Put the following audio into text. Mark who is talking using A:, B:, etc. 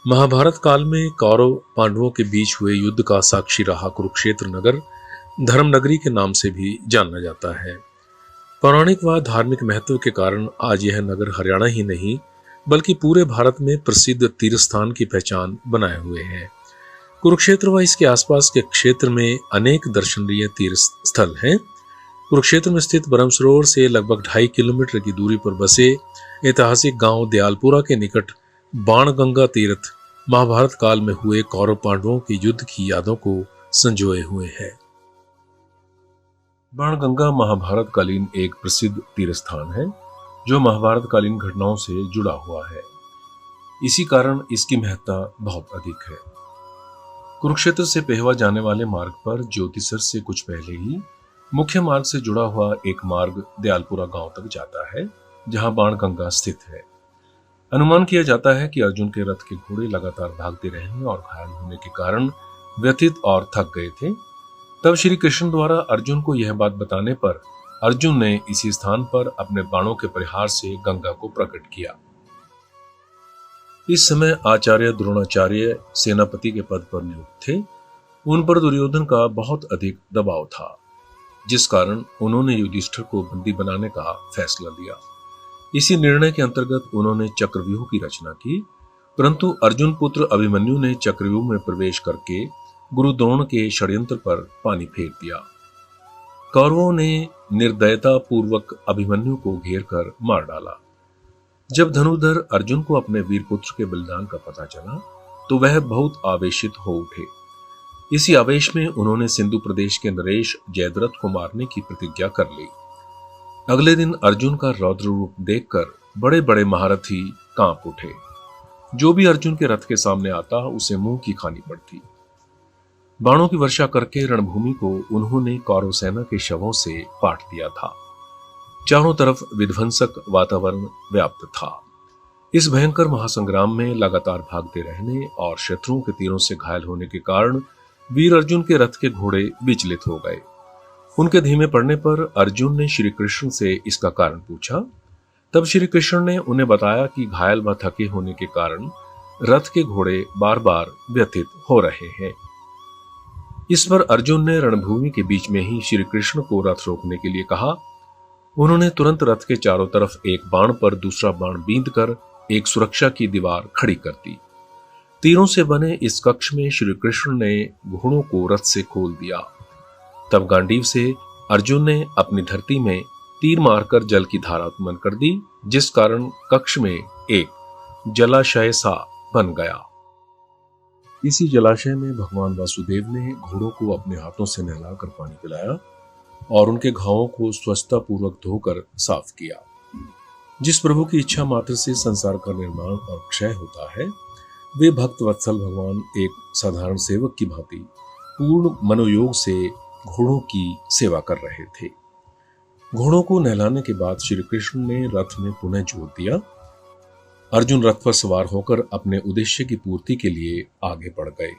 A: महाभारत काल में कौरव पांडवों के बीच हुए युद्ध का साक्षी रहा कुरुक्षेत्र नगर धर्म नगरी के नाम से भी जाना जाता है। पौराणिक व धार्मिक महत्व के कारण आज यह नगर हरियाणा ही नहीं बल्कि पूरे भारत में प्रसिद्ध तीर्थ स्थान की पहचान बनाए हुए है। कुरुक्षेत्र व इसके आसपास के क्षेत्र में अनेक दर्शनीय तीर्थ स्थल हैं। कुरुक्षेत्र में स्थित ब्रह्म सरोवर से लगभग 2.5 किलोमीटर की दूरी पर बसे ऐतिहासिक गांव दयालपुरा के निकट बाणगंगा तीर्थ महाभारत काल में हुए कौरव पांडवों के युद्ध की यादों को संजोए हुए है। बाणगंगा महाभारत कालीन एक प्रसिद्ध तीर्थ स्थान है जो महाभारत कालीन घटनाओं से जुड़ा हुआ है। इसी कारण इसकी महत्ता बहुत अधिक है। कुरुक्षेत्र से पेहवा जाने वाले मार्ग पर ज्योतिसर से कुछ पहले ही मुख्य मार्ग से जुड़ा हुआ एक मार्ग दयालपुरा गांव तक जाता है जहां बाणगंगा स्थित है। अनुमान किया जाता है कि अर्जुन के रथ के घोड़े लगातार भागते रहने और घायल होने के कारण व्यथित और थक गए थे। तब श्री कृष्ण द्वारा अर्जुन को यह बात बताने पर अर्जुन ने इसी स्थान पर अपने बाणों के प्रहार से गंगा को प्रकट किया। इस समय आचार्य द्रोणाचार्य सेनापति के पद पर नियुक्त थे। उन पर दुर्योधन का बहुत अधिक दबाव था, जिस कारण उन्होंने युधिष्ठिर को बंदी बनाने का फैसला लिया। इसी निर्णय के अंतर्गत उन्होंने चक्रव्यूह की रचना की, परंतु अर्जुन पुत्र अभिमन्यु ने चक्रव्यूह में प्रवेश करके गुरु द्रोण के षड्यंत्र पर पानी फेर दिया। कौरवों ने निर्दयता पूर्वक अभिमन्यु को घेर कर मार डाला। जब धनुर्धर अर्जुन को अपने वीर पुत्र के बलिदान का पता चला तो वह बहुत आवेशित हो उठे। इसी आवेश में उन्होंने सिंधु प्रदेश के नरेश जयद्रथ को मारने की प्रतिज्ञा कर ली। अगले दिन अर्जुन का रौद्र रूप देखकर बड़े बड़े महारथी कांप उठे। जो भी अर्जुन के रथ के सामने आता उसे मुंह की खानी पड़ती। बाणों की वर्षा करके रणभूमि को उन्होंने कौरव सेना के शवों से पाट दिया था। चारों तरफ विध्वंसक वातावरण व्याप्त था। इस भयंकर महासंग्राम में लगातार भागते रहने और शत्रुओं के तीरों से घायल होने के कारण वीर अर्जुन के रथ के घोड़े विचलित हो गए। उनके धीमे पड़ने पर अर्जुन ने श्री कृष्ण से इसका कारण पूछा। तब श्री कृष्ण ने उन्हें बताया कि घायल व थके होने के कारण रथ के घोड़े बार बार व्यथित हो रहे हैं। इस पर अर्जुन ने रणभूमि के बीच में ही श्री कृष्ण को रथ रोकने के लिए कहा। उन्होंने तुरंत रथ के चारों तरफ एक बाण पर दूसरा बाण बींध कर एक सुरक्षा की दीवार खड़ी कर दी। तीरों से बने इस कक्ष में श्री कृष्ण ने घोड़ों को रथ से खोल दिया। तब गांडीव से अर्जुन ने अपनी धरती में तीर मारकर जल की धारा उत्पन्न कर दी, जिस कारण कक्ष में एक जलाशय सा बन गया। इसी जलाशय में भगवान वासुदेव ने घोड़ों को अपने हाथों से नहलाकर पानी पिलाया और उनके घावों को स्वच्छता पूर्वक धोकर साफ किया। जिस प्रभु की इच्छा मात्र से संसार का निर्माण और क्षय होता है, वे भक्त वत्सल भगवान एक साधारण सेवक की भांति पूर्ण मनोयोग से घोड़ों की सेवा कर रहे थे। घोड़ों को नहलाने के बाद श्री कृष्ण ने रथ में पुनः जोत दिया। अर्जुन रथ पर सवार होकर अपने उद्देश्य की पूर्ति के लिए आगे बढ़ गए।